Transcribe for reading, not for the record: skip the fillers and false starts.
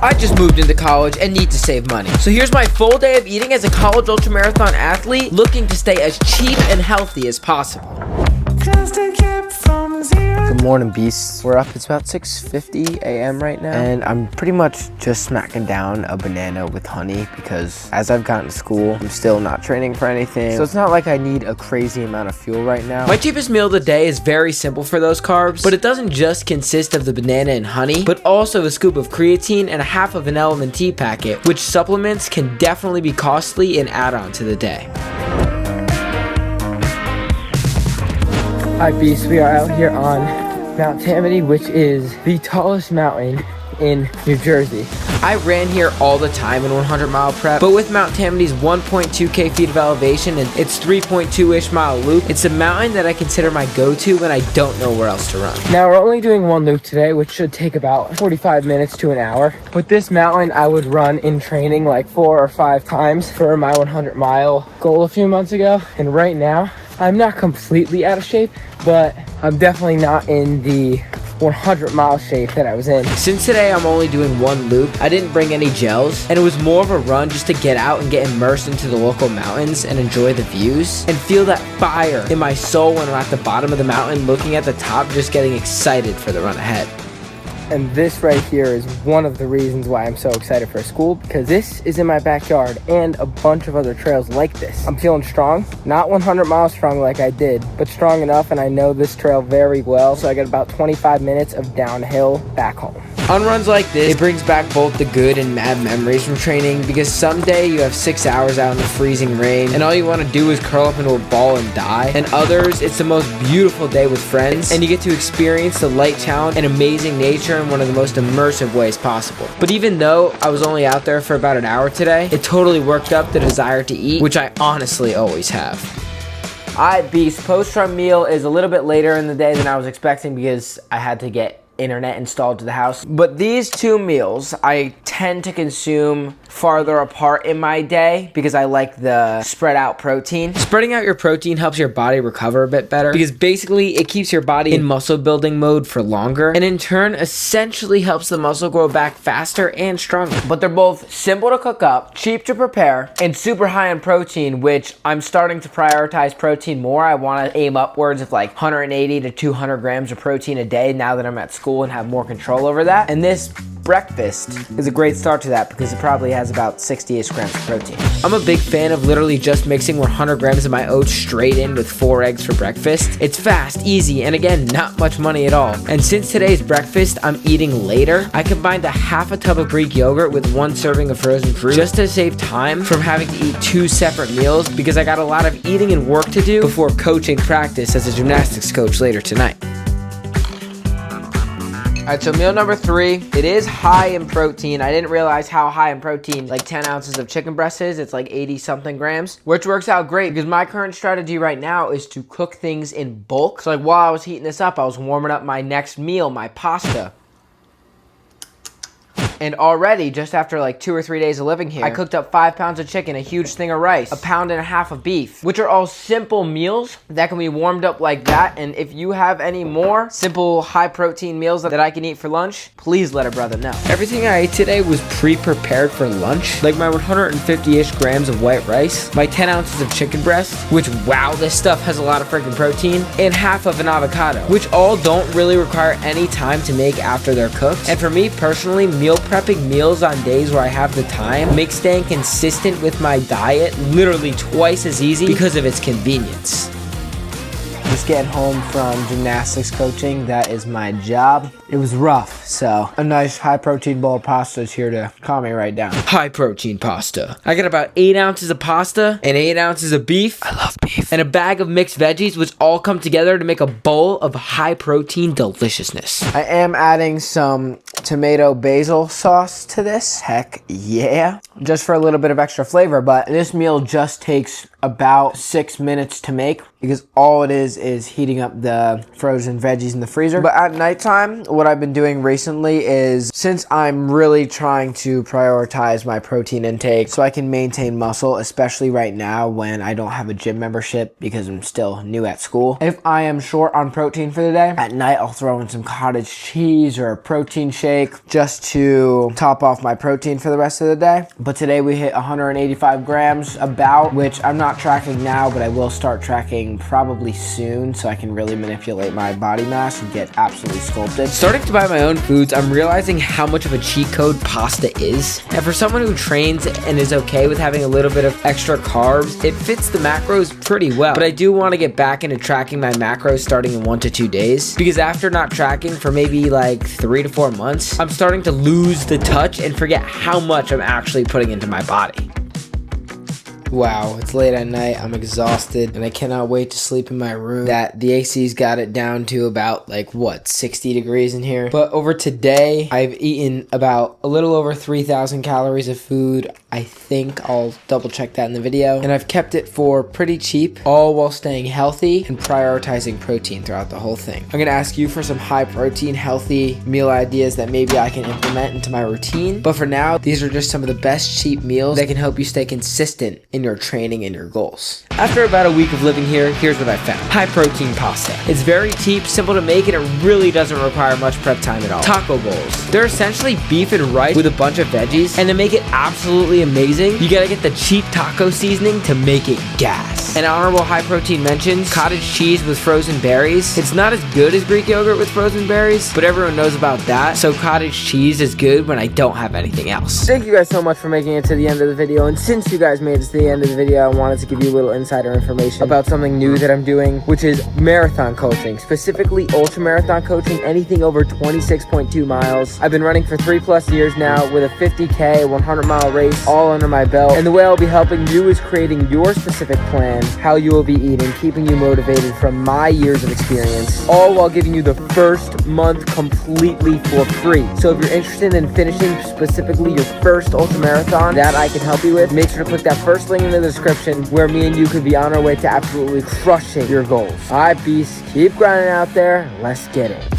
I just moved into college and need to save money. So here's my full day of eating as a college ultramarathon athlete looking to stay as cheap and healthy as possible. Good morning, beasts. We're up. It's about 6:50 a.m. right now, and I'm pretty much just smacking down a banana with honey because as I've gotten to school, I'm still not training for anything. So it's not like I need a crazy amount of fuel right now. My cheapest meal of the day is very simple for those carbs, but it doesn't just consist of the banana and honey, but also a scoop of creatine and a half of an LMNT packet, which supplements can definitely be costly and add on to the day. Hi beasts, we are out here on Mount Tammany, which is the tallest mountain in New Jersey. I ran here all the time in 100-mile prep, but with Mount Tammany's 1.2k feet of elevation and its 3.2-ish mile loop, it's a mountain that I consider my go-to when I don't know where else to run. Now we're only doing one loop today, which should take about 45 minutes to an hour. With this mountain, I would run in training like 4 or 5 times for my 100-mile goal a few months ago, and right now, I'm not completely out of shape, but I'm definitely not in the 100-mile shape that I was in. Since today I'm only doing one loop, I didn't bring any gels, and it was more of a run just to get out and get immersed into the local mountains and enjoy the views and feel that fire in my soul when I'm at the bottom of the mountain looking at the top, just getting excited for the run ahead. And this right here is one of the reasons why I'm so excited for school, because this is in my backyard and a bunch of other trails like this. I'm feeling strong, not 100 miles strong like I did, but strong enough, and I know this trail very well, so I got about 25 minutes of downhill back home. On runs like this, it brings back both the good and bad memories from training, because someday you have 6 hours out in the freezing rain and all you want to do is curl up into a ball and die, and others, it's the most beautiful day with friends and you get to experience the light challenge and amazing nature in one of the most immersive ways possible. But even though I was only out there for about an hour today, it totally worked up the desire to eat, which I honestly always have. Alright beast, post-run meal is a little bit later in the day than I was expecting because I had to get internet installed to the house. But these two meals I tend to consume farther apart in my day because I like the spread out protein. Spreading out your protein helps your body recover a bit better because basically it keeps your body in muscle building mode for longer, and in turn essentially helps the muscle grow back faster and stronger. But they're both simple to cook up, cheap to prepare, and super high in protein, which I'm starting to prioritize protein more. I want to aim upwards of like 180 to 200 grams of protein a day now that I'm at school and have more control over that. And this breakfast is a great start to that because it probably has about 60-ish grams of protein. I'm a big fan of literally just mixing 100 grams of my oats straight in with 4 eggs for breakfast. It's fast, easy, and again, not much money at all. And since today's breakfast I'm eating later, I combined a half a tub of Greek yogurt with 1 serving of frozen fruit just to save time from having to eat 2 separate meals because I got a lot of eating and work to do before coaching practice as a gymnastics coach later tonight. Alright, so meal number 3, it is high in protein. I didn't realize how high in protein like 10 ounces of chicken breast is. It's like 80 something grams, which works out great because my current strategy right now is to cook things in bulk. So like while I was heating this up, I was warming up my next meal, my pasta. And already, just after like 2 or 3 days of living here, I cooked up 5 pounds of chicken, a huge thing of rice, 1.5 pounds of beef, which are all simple meals that can be warmed up like that. And if you have any more simple high protein meals that I can eat for lunch, please let a brother know. Everything I ate today was pre-prepared for lunch, like my 150-ish grams of white rice, my 10 ounces of chicken breast, which wow, this stuff has a lot of freaking protein, and half of an avocado, which all don't really require any time to make after they're cooked. And for me personally, meal prepping meals on days where I have the time makes staying consistent with my diet literally twice as easy because of its convenience. Just getting home from gymnastics coaching. That is my job. It was rough, so a nice high protein bowl of pasta is here to calm me right down. High protein pasta. I got about 8 ounces of pasta and 8 ounces of beef. I love beef. And a bag of mixed veggies, which all come together to make a bowl of high protein deliciousness. I am adding some tomato basil sauce to this. Heck yeah. Just for a little bit of extra flavor, but this meal just takes about 6 minutes to make. because all it is heating up the frozen veggies in the freezer. But at nighttime, what I've been doing recently is, since I'm really trying to prioritize my protein intake so I can maintain muscle, especially right now when I don't have a gym membership because I'm still new at school. If I am short on protein for the day, at night I'll throw in some cottage cheese or a protein shake just to top off my protein for the rest of the day. But today we hit 185 grams about, which I'm not tracking now, but I will start tracking probably soon so I can really manipulate my body mass and get absolutely sculpted. Starting to buy my own foods, I'm realizing how much of a cheat code pasta is. And for someone who trains and is okay with having a little bit of extra carbs, it fits the macros pretty well. But I do want to get back into tracking my macros starting in 1 to 2 days, because after not tracking for maybe like 3 to 4 months, I'm starting to lose the touch and forget how much I'm actually putting into my body. Wow, it's late at night, I'm exhausted, and I cannot wait to sleep in my room. The AC's got it down to about, like, what, 60 degrees in here? But over today, I've eaten about a little over 3,000 calories of food. I think I'll double check that in the video. And I've kept it for pretty cheap, all while staying healthy and prioritizing protein throughout the whole thing. I'm gonna ask you for some high protein, healthy meal ideas that maybe I can implement into my routine. But for now, these are just some of the best cheap meals that can help you stay consistent in your training and your goals. After about a week of living here, here's what I found. High protein pasta. It's very cheap, simple to make, and it really doesn't require much prep time at all. Taco bowls. They're essentially beef and rice with a bunch of veggies, and to make it absolutely amazing, you gotta get the cheap taco seasoning to make it gas. And honorable high protein mentions, cottage cheese with frozen berries. It's not as good as Greek yogurt with frozen berries, but everyone knows about that, so cottage cheese is good when I don't have anything else. Thank you guys so much for making it to the end of the video, and since you guys made it to the end of the video, I wanted to give you a little insider information about something new that I'm doing, which is marathon coaching, specifically ultramarathon coaching, anything over 26.2 miles. I've been running for 3+ years now with a 50K, 100-mile race all under my belt, and the way I'll be helping you is creating your specific plan, how you will be eating, keeping you motivated from my years of experience, all while giving you the first month completely for free. So if you're interested in finishing specifically your first ultramarathon that I can help you with, make sure to click that first link in the description where me and you could be on our way to absolutely crushing your goals. All right, beasts, keep grinding out there. Let's get it.